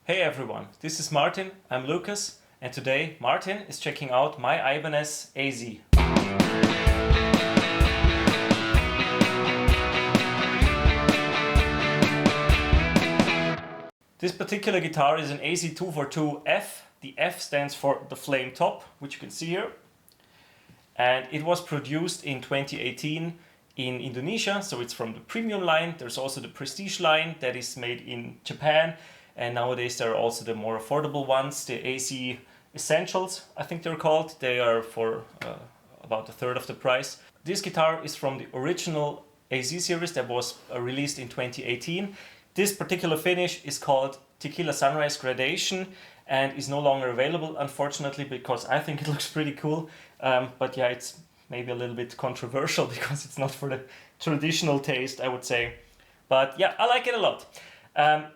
Hey everyone, this is Martin, I'm Lucas, and today Martin is checking out my Ibanez AZ. This particular guitar is an AZ242F. The F stands for the flame top, which you can see here. And it was produced in 2018 in Indonesia, so it's from the premium line. There's also the prestige line that is made in Japan. And nowadays there are also the more affordable ones, the AZ Essentials, I think they're called. They are for about a third of the price. This guitar is from the original AZ series that was released in 2018. This particular finish is called Tequila Sunrise Gradation and is no longer available, unfortunately, because I think it looks pretty cool. But yeah, it's maybe a little bit controversial because it's not for the traditional taste, I would say. But yeah, I like it a lot.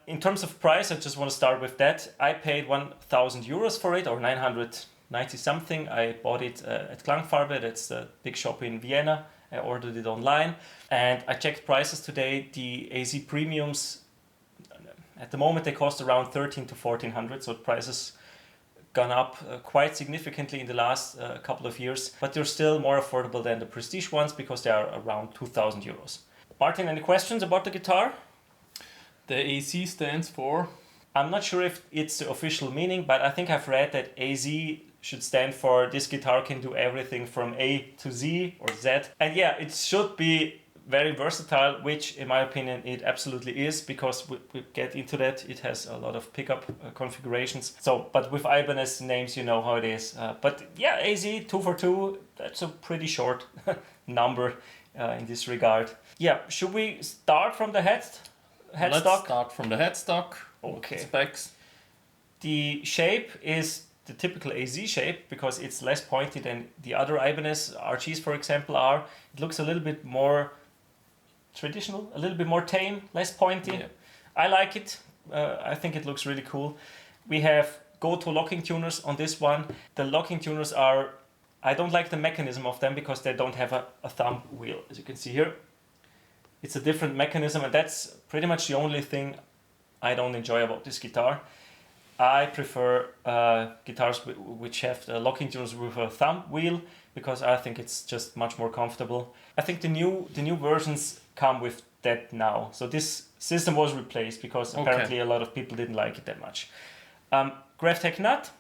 In terms of price, I just want to start with that. I paid 1,000 euros for it, or 990 something. I bought it at Klangfarbe, that's the big shop in Vienna. I ordered it online. And I checked prices today. The AZ Premiums, at the moment they cost around 1,300 to 1,400, so prices gone up quite significantly in the last couple of years. But they're still more affordable than the prestige ones because they are around 2,000 euros. Martin, any questions about the guitar? The AZ stands for? I'm not sure if it's the official meaning, but I think I've read that AZ should stand for this guitar can do everything from A to Z or Z. And yeah, it should be very versatile, which in my opinion it absolutely is, because we get into that. It has a lot of pickup configurations. So, but with Ibanez names, you know how it is. But yeah, AZ 242, that's a pretty short number in this regard. Yeah, should we start from the headstock? Let's start from the headstock. Okay. Specs. The shape is the typical AZ shape because it's less pointy than the other Ibanez RGs, for example, are. It looks a little bit more traditional, a little bit more tame, less pointy. Yeah. I like it. I think it looks really cool. We have Gotoh locking tuners on this one. The locking tuners are, I don't like the mechanism of them because they don't have a thumb wheel, as you can see here. It's a different mechanism, and that's pretty much the only thing I don't enjoy about this guitar. I prefer guitars which have the locking tuners with a thumb wheel because I think it's just much more comfortable. I think the new versions come with that now. So this system was replaced because apparently a lot of people didn't like it that much. Grav-Tech nut,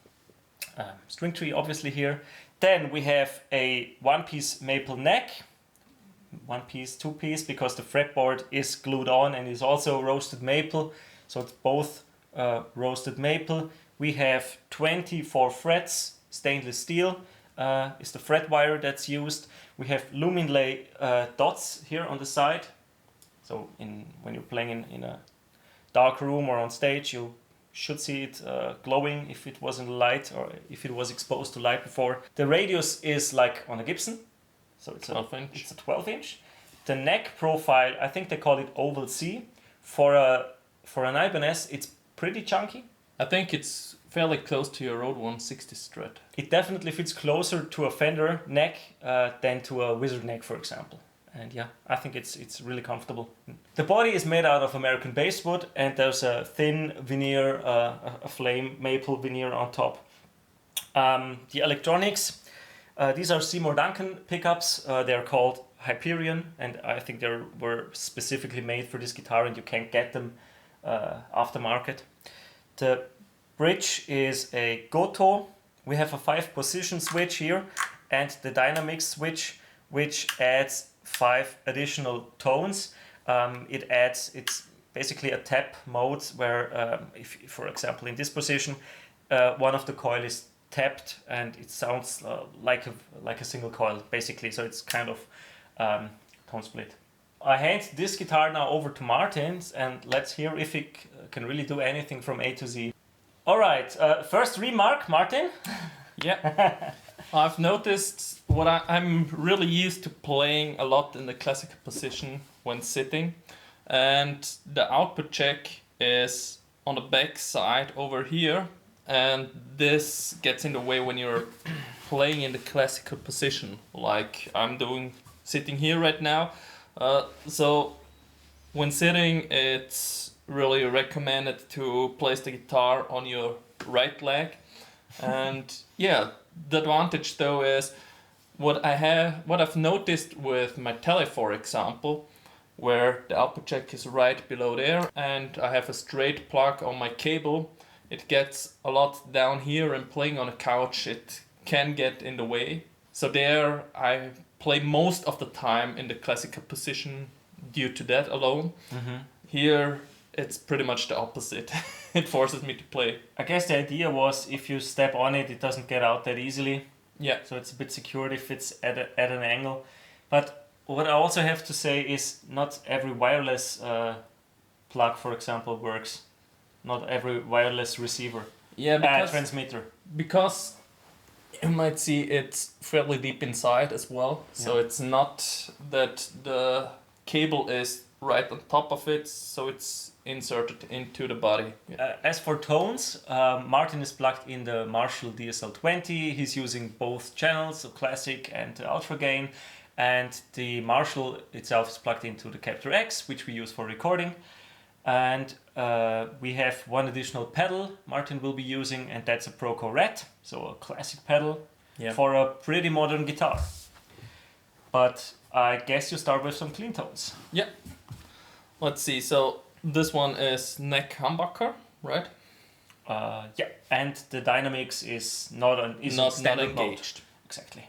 string tree obviously here. Then we have a one-piece maple neck. One piece, two piece, because the fretboard is glued on and is also roasted maple. So it's both roasted maple. We have 24 frets, stainless steel is the fret wire that's used. We have luminlay dots here on the side. So when you're playing in a dark room or on stage, you should see it glowing if it was in the light or if it was exposed to light before. The radius is like on a Gibson. So it's 12 inch. It's a 12 inch. The neck profile, I think they call it oval C. For an Ibanez, it's pretty chunky. I think it's fairly close to your Road 160 Strat. It definitely fits closer to a Fender neck than to a Wizard neck, for example. And yeah, I think it's really comfortable. The body is made out of American basswood, and there's a thin veneer, a flame maple veneer on top. The electronics. These are Seymour Duncan pickups. They're called Hyperion, and I think they were specifically made for this guitar, and you can't get them aftermarket. The bridge is a Gotoh. We have a 5-position switch here, and the dynaMIX switch, which adds 5 additional tones. It's basically a tap mode where, if for example in this position, one of the coil is tapped and it sounds like a single coil basically, so it's kind of tone split. I hand this guitar now over to Martin's and let's hear if it can really do anything from A to Z. Alright, first remark, Martin. Yeah, I've noticed what I'm really used to playing a lot in the classical position when sitting, and the output jack is on the back side over here. And this gets in the way when you're playing in the classical position, like I'm sitting here right now. So when sitting, it's really recommend it to place the guitar on your right leg. And yeah, the advantage though is what I've noticed with my Tele, for example, where the output jack is right below there and I have a straight plug on my cable, it gets a lot down here, and playing on a couch it can get in the way. So there I play most of the time in the classical position due to that alone. Here it's pretty much the opposite. It forces me to play. I guess the idea was if you step on it, it doesn't get out that easily. Yeah. So it's a bit secured if it's at an angle. But what I also have to say is not every wireless plug, for example, works. Not every wireless receiver. Yeah, transmitter. Because you might see it's fairly deep inside as well. So it's not that the cable is right on top of it, so it's inserted into the body. As for tones, Martin is plugged in the Marshall DSL-20. He's using both channels, so classic and ultra gain. And the Marshall itself is plugged into the Capture X, which we use for recording. And we have one additional pedal Martin will be using, and that's a ProCo RAT, so a classic pedal for a pretty modern guitar. But I guess you start with some clean tones. Yeah. Let's see. So this one is neck humbucker, right? Yeah, and the dynaMIX is not standard mode. Engaged. Exactly.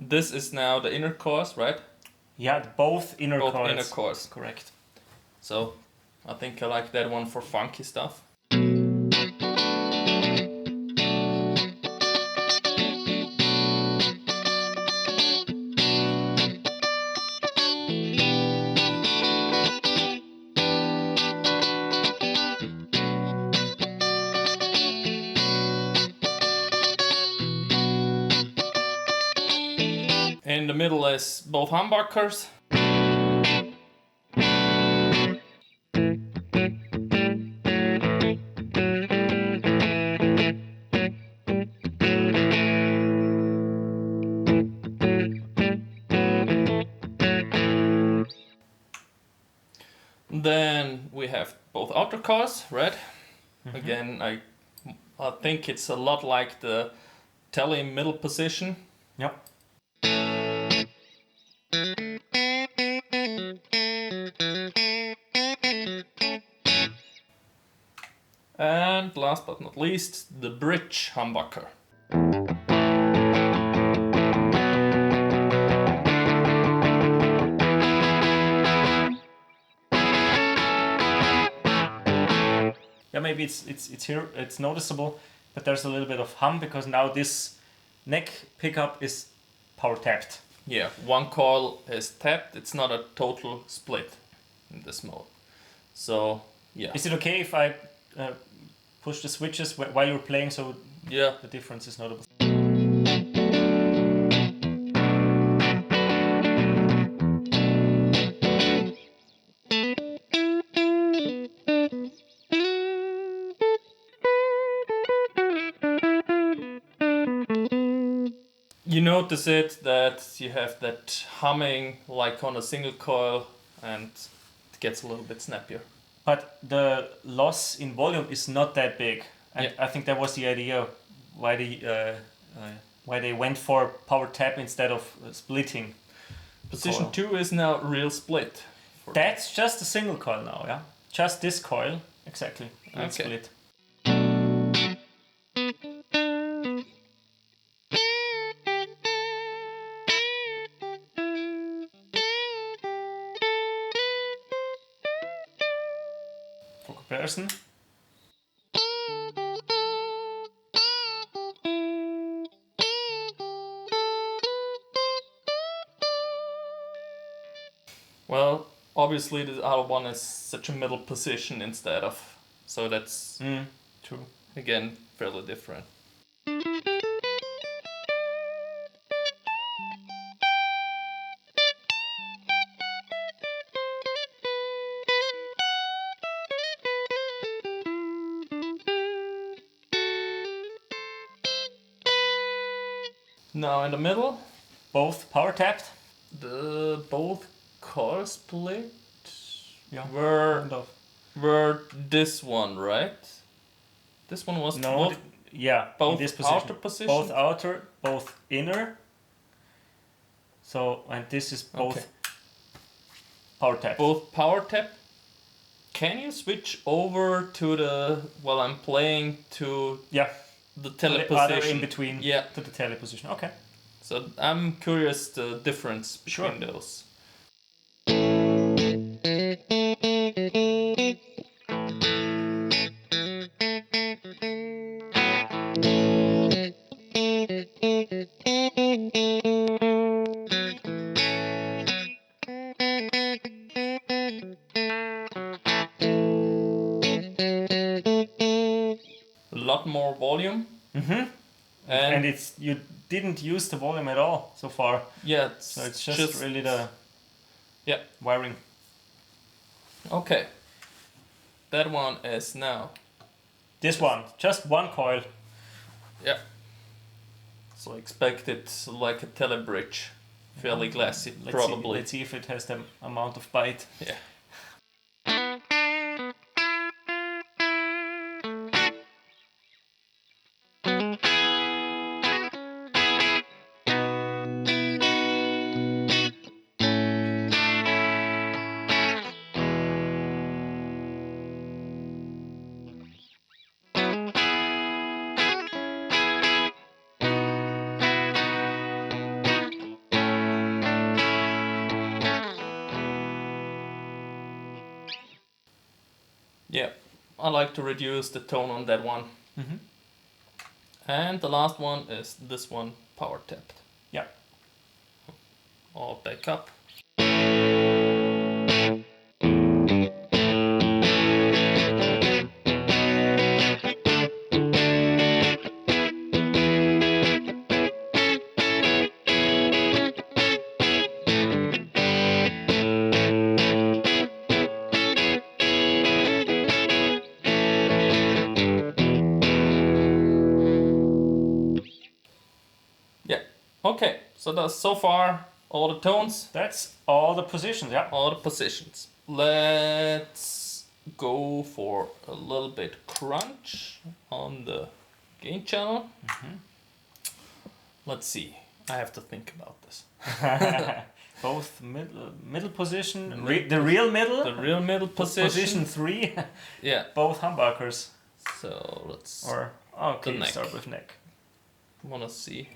This is now the inner cores, right? Yeah, both inner cores. Inner cores. Correct. So I think I like that one for funky stuff. In the middle is both humbuckers. Then we have both outer cores, right? Again, I think it's a lot like the Tele middle position. Yep. And last but not least, the bridge humbucker. Yeah, maybe it's here, it's noticeable, but there's a little bit of hum because now this neck pickup is power tapped. Yeah, one coil is tapped. It's not a total split in this mode. So yeah. Is it okay if I push the switches while you're playing so Yeah. the difference is notable? You notice it that you have that humming like on a single coil, and it gets a little bit snappier. But the loss in volume is not that big, and Yeah. I think that was the idea why they went for power tap instead of splitting. Position coil. 2 is now real split. That's just a single coil now, yeah? Just this coil, exactly. Real Okay. split. For comparison. Well, obviously the other one is such a middle position instead of, so that's True. again fairly different. Now in the middle both power tapped. The both core split Yeah. were this one, right? This one was No. both, In this position. outer position. Both outer, both inner. So, and this is both power tap. Both power tap. Can you switch over to the while I'm playing to the tele Other position in between to the tele position. Okay. So I'm curious the difference between those. A lot more volume. Mm-hmm. And it's you didn't use the volume at all so far. Yeah, so it's just really the wiring. Okay. That one is now. This one, just one coil. Yeah. So expect it like a telebridge, fairly glassy, probably. Let's see if it has the amount of bite. Yeah. Yeah, I like to reduce the tone on that one. Mm-hmm. And the last one is this one, power tapped. Yeah. All back up. Okay, so that's so far all the tones. That's all the positions, yeah. All the positions. Let's go for a little bit crunch on the gain channel. Mm-hmm. Let's see. I have to think about this. Both middle position, the real middle. The real middle position. Position 3. Yeah. Both humbuckers. So let's. Okay, neck. start with neck. Wanna see.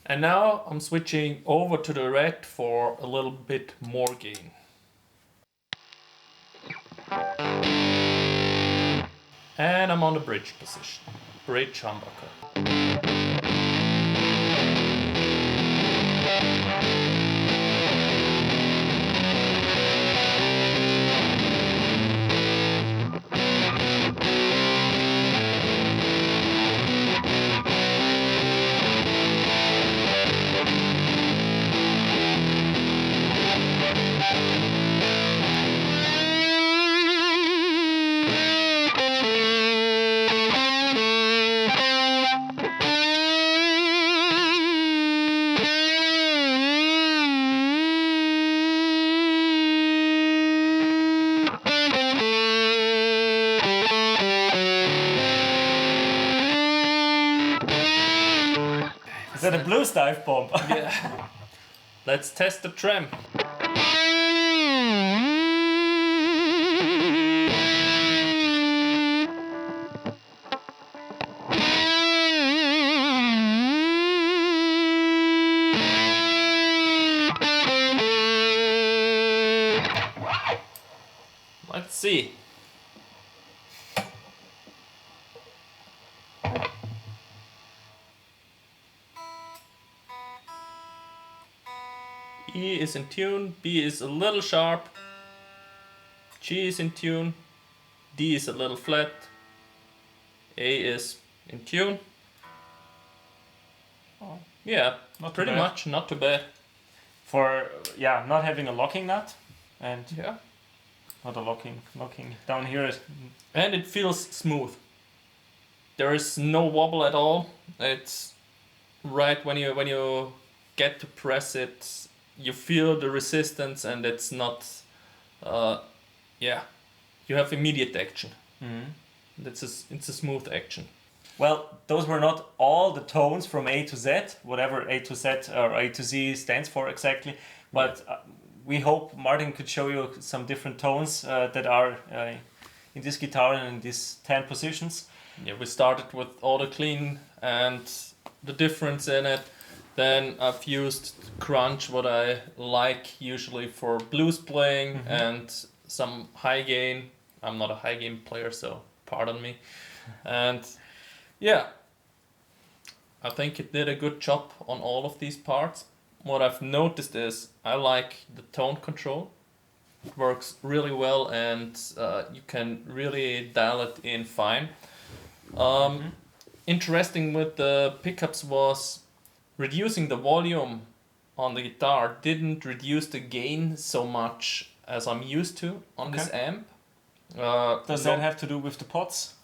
And now I'm switching over to the red for a little bit more gain. And I'm on the bridge position. Bridge humbucker. Is that a blues dive bomb? Yeah. Let's test the Trem. Let's see. E is in tune, B is a little sharp, G is in tune, D is a little flat, A is in tune. Oh, Yeah, not pretty too bad. much, not too bad. For not having a locking nut and Yeah. not a locking down here is And it feels smooth. There is no wobble at all. It's right when you get to press it, you feel the resistance, and it's not. You have immediate action. It's a smooth action. well, those were not all the tones from A to Z, whatever A to Z or A to Z stands for exactly, but we hope Martin could show you some different tones that are in this guitar and in these 10 positions. Yeah, we started with auto clean and the difference in it. Then I've used crunch, what I like usually for blues playing, and some high gain. I'm not a high gain player, so pardon me. And yeah, I think it did a good job on all of these parts. What I've noticed is I like the tone control. It works really well, and you can really dial it in fine. Interesting with the pickups was reducing the volume on the guitar didn't reduce the gain so much as I'm used to on this amp. Does that have to do with the pots?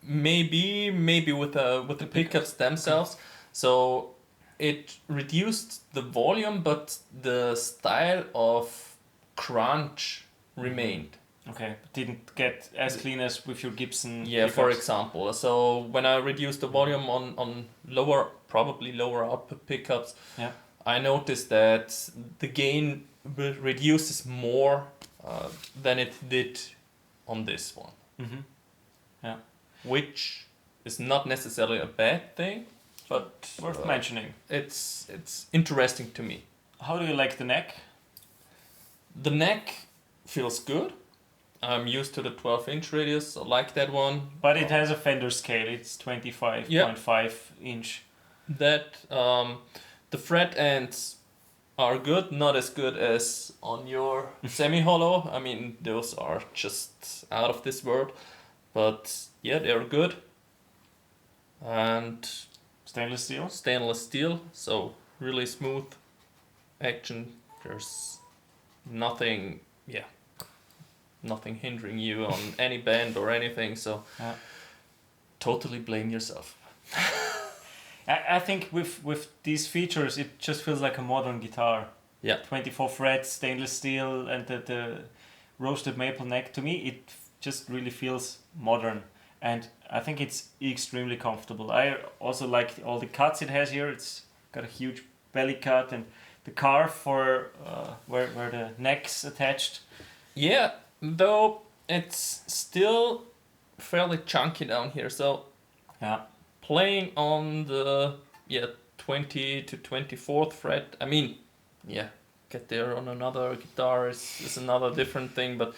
Maybe with the pickups themselves. So it reduced the volume, but the style of crunch remained. Okay, but didn't get as clean as with your Gibson. Yeah, for pickups. example. So when I reduced the volume on probably lower output pickups, Yeah. I noticed that the gain reduces more than it did on this one. Yeah. Which is not necessarily a bad thing, but Worth mentioning. it's interesting to me. How do you like the neck? The neck feels good. I'm used to the 12-inch radius. I like that one. But it has a Fender scale. It's 25.5 inch. That the fret ends are good, not as good as on your semi-hollow. I mean, those are just out of this world. But yeah, they're good. And Stainless steel. stainless steel, so really smooth action. There's nothing hindering you on any bend or anything, so totally blame yourself. I think with these features, it just feels like a modern guitar. Yeah. 24 frets, stainless steel, and the roasted maple neck. To me, it just really feels modern. And I think it's extremely comfortable. I also like all the cuts it has here. It's got a huge belly cut and the carve for where the neck's attached. Yeah, though it's still fairly chunky down here. So Yeah. playing on the 20 to 24th fret. I mean, get there on another guitar is another different thing, but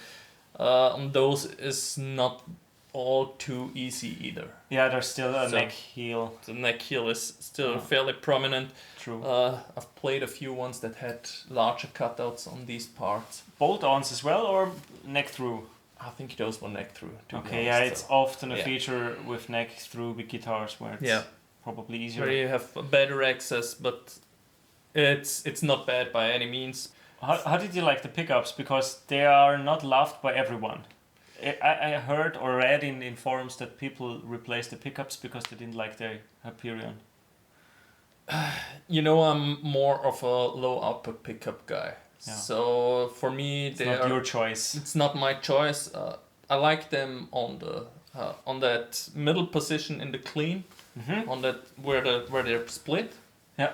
on those is not all too easy either. Yeah, there's still a So- neck heel. The neck heel is still Yeah. fairly prominent. True. I've played a few ones that had larger cutouts on these parts. Bolt-ons as well, or neck through? I think those were neck through. To be Okay, yeah, honest, it's so. often a yeah. feature with neck through big guitars where it's Yeah. probably easier. Where you have better access, but it's not bad by any means. How did you like the pickups? Because they are not loved by everyone. I heard or read in forums that people replaced the pickups because they didn't like the Hyperion. You know, I'm more of a low output pickup guy. Yeah. So for me, It's not your choice. It's not my choice. I like them on the on that middle position in the clean, Mm-hmm. on that where they're split. Yeah.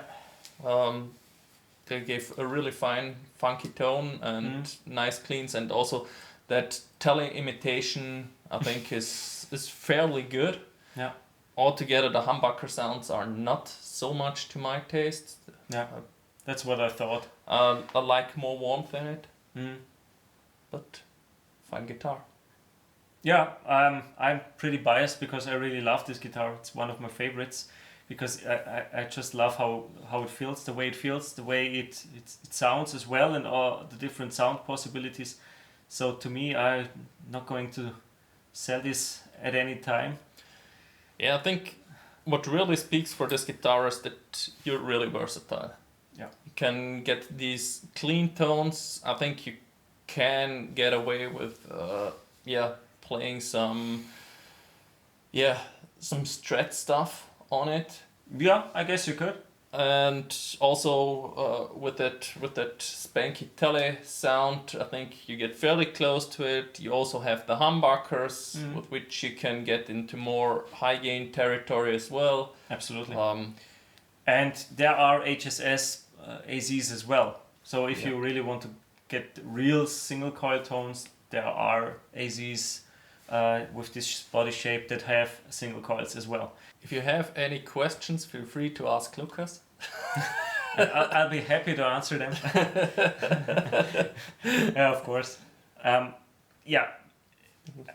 they give a really fine, funky tone and nice cleans, and also that tele imitation I think is fairly good. Yeah. Altogether, the humbucker sounds are not so much to my taste. Yeah, that's what I thought. I like more warmth in it, but fine guitar. Yeah, I'm pretty biased because I really love this guitar. It's one of my favorites because I just love how it feels, the way it feels, the way it sounds as well, and all the different sound possibilities. So to me, I'm not going to sell this at any time. Yeah, I think what really speaks for this guitar is that you're really versatile. Yeah. You can get these clean tones. I think you can get away with playing some stretch stuff on it. Yeah, I guess you could. And also with that spanky tele sound, I think you get fairly close to it. You also have the humbuckers, with which you can get into more high gain territory as well. Absolutely. And there are HSS AZs as well. So if you really want to get real single coil tones, there are AZs with this body shape that have single coils as well. If you have any questions, feel free to ask Lucas. I'll be happy to answer them. Yeah, of course. Yeah,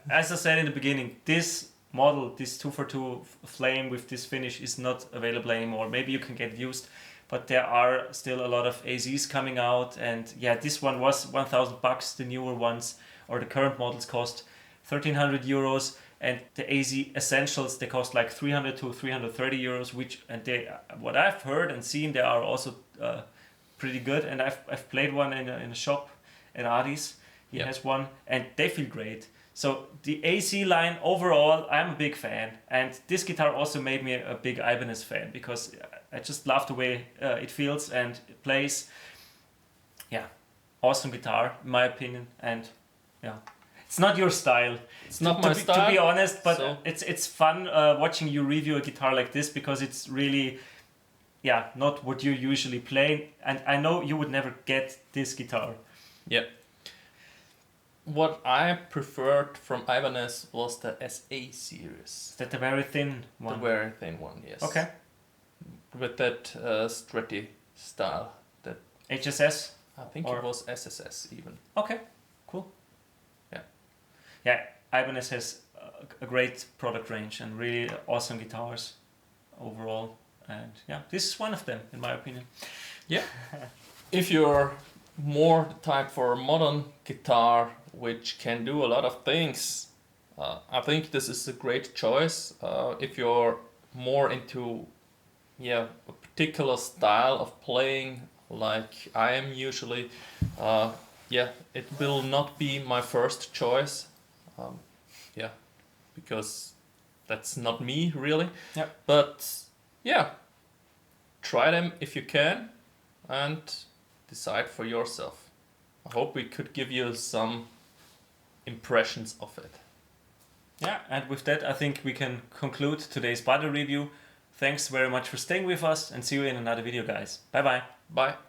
as I said in the beginning, this model, this 242 Flame with this finish is not available anymore. Maybe you can get used, but there are still a lot of AZs coming out, and yeah, this one was $1,000. The newer ones or the current models cost 1,300 euros. And the AZ Essentials, they cost like 300 to 330 euros, and what I've heard and seen, they are also pretty good. And I've played one in a shop at Adi's. He has one, and they feel great. So the AZ line overall, I'm a big fan. And this guitar also made me a big Ibanez fan because I just love the way it feels and it plays. Yeah, awesome guitar, in my opinion. And yeah. It's not your style. It's not my style. To be honest, but so it's fun watching you review a guitar like this because it's really, not what you usually play. And I know you would never get this guitar. Yeah. What I preferred from Ibanez was the SA series. Is that the very thin one? The very thin one, yes. Okay. With that stretchy style. That HSS? I think it was SSS even. Okay, cool. Yeah, Ibanez has a great product range and really awesome guitars overall. And yeah, this is one of them, in my opinion. Yeah. If you're more the type for a modern guitar, which can do a lot of things, I think this is a great choice. If you're more into a particular style of playing, like I am usually, it will not be my first choice. Because that's not me really. Yeah. But try them if you can and decide for yourself. I hope we could give you some impressions of it. Yeah, and with that I think we can conclude today's body review. Thanks very much for staying with us and see you in another video, guys. Bye bye. Bye.